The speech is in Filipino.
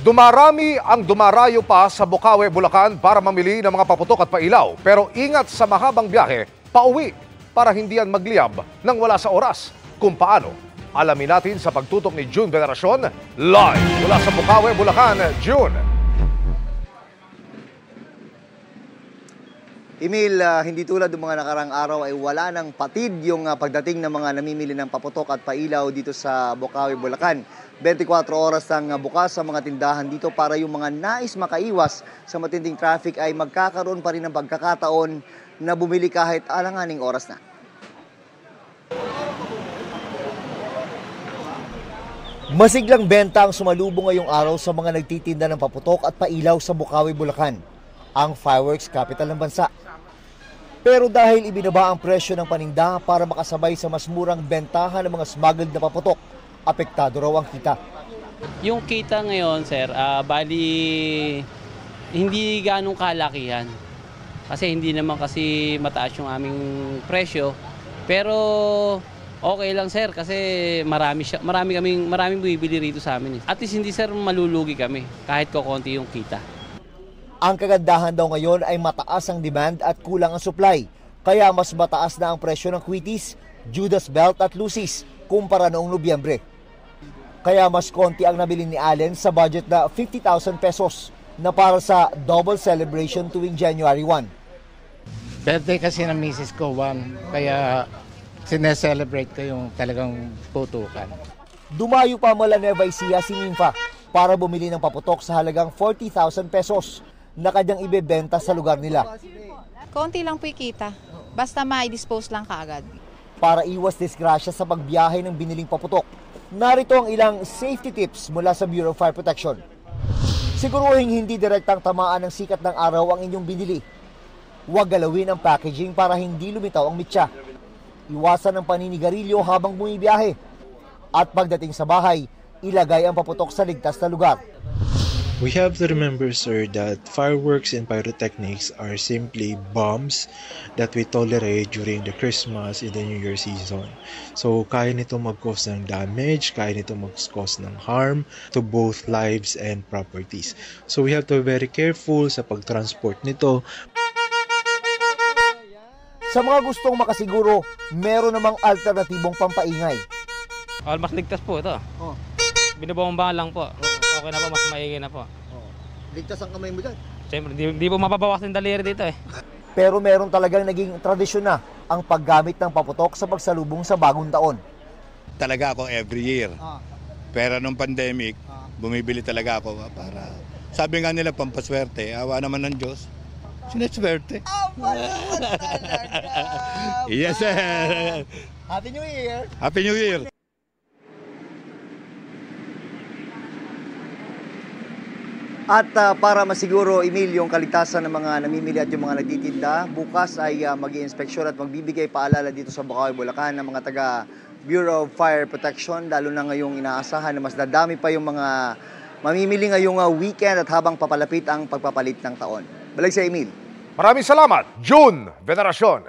Dumarami ang dumarayo pa sa Bocaue, Bulacan para mamili ng mga paputok at pailaw. Pero ingat sa mahabang biyahe, pauwi para hindi yan magliyab nang wala sa oras. Kung paano, alamin natin sa pagtutok ni June Veneracion, live mula sa Bocaue, Bulacan. June. Emil, hindi tulad ng mga nakarang araw ay wala ng patid yung pagdating ng mga namimili ng paputok at pailaw dito sa Bocaue, Bulacan. 24 oras ang bukas sa mga tindahan dito para yung mga nais makaiwas sa matinding traffic ay magkakaroon pa rin ng pagkakataon na bumili kahit alanganing oras na. Masiglang benta ang sumalubong ngayong araw sa mga nagtitinda ng paputok at pailaw sa Bocaue, Bulacan, ang fireworks capital ng bansa. Pero dahil ibinaba ang presyo ng paninda para makasabay sa mas murang bentahan ng mga smuggled na paputok, apektado raw ang kita. Yung kita ngayon, sir, bali hindi ganong kalakihan. Kasi hindi naman kasi mataas yung aming presyo. Pero okay lang, sir, kasi maraming bumibili rito sa amin. At least hindi, sir, malulugi kami kahit kokonti yung kita. Ang kagandahan daw ngayon ay mataas ang demand at kulang ang supply. Kaya mas mataas na ang presyo ng Wheaties, Judas Belt at Lucy's kumpara noong Nobyembre. Kaya mas konti ang nabili ni Allen sa budget na 50,000 pesos na para sa double celebration tuwing January 1. Birthday kasi ng misis ko, kaya sineselebrate ko yung talagang putukan. Dumayo pa mula Nueva Ecija si Ninfa para bumili ng paputok sa halagang 40,000 pesos na kanyang ibebenta sa lugar nila. Konti lang po ikita, basta ma-dispose lang kaagad. Para iwas disgrasya sa pagbiyahe ng biniling paputok, narito ang ilang safety tips mula sa Bureau of Fire Protection. Siguruhin hindi direktang tamaan ng sikat ng araw ang inyong binili. Huwag galawin ang packaging para hindi lumitaw ang mitsa. Iwasan ang paninigarilyo habang bumibiyahe. At pagdating sa bahay, ilagay ang paputok sa ligtas na lugar. We have to remember, sir, that fireworks and pyrotechnics are simply bombs that we tolerate during the Christmas and the New Year season. So, kaya nito mag-cause ng damage, kaya nito mag-cause ng harm to both lives and properties. So, we have to be very careful sa pag-transport nito. Sa mga gustong makasiguro, meron namang alternatibong pampaingay. Mas ligtas po ito. Binubombahan lang po. Okay na po, mas maigi na po. Ligtas ang kamay mo dyan. Siyempre, hindi po mapabawas ng daliri dito eh. Pero meron talagang naging tradisyon na ang paggamit ng paputok sa pagsalubong sa bagong taon. Talaga ako every year. Pero nung pandemic, bumibili talaga ako para, sabi nga nila pampaswerte, awa naman ng Diyos. Sineswerte. Yes, sir. Happy New Year! Happy New Year! At para masiguro, Emil, yung kaligtasan ng mga namimili at yung mga nagtitinda, bukas ay mag-i-inspeksyon at magbibigay paalala dito sa Bocaue, Bulacan ng mga taga Bureau of Fire Protection, lalo na ngayong inaasahan na mas dadami pa yung mga mamimili ngayong weekend at habang papalapit ang pagpapalit ng taon. Balik sa Emil. Maraming salamat, June Veneracion.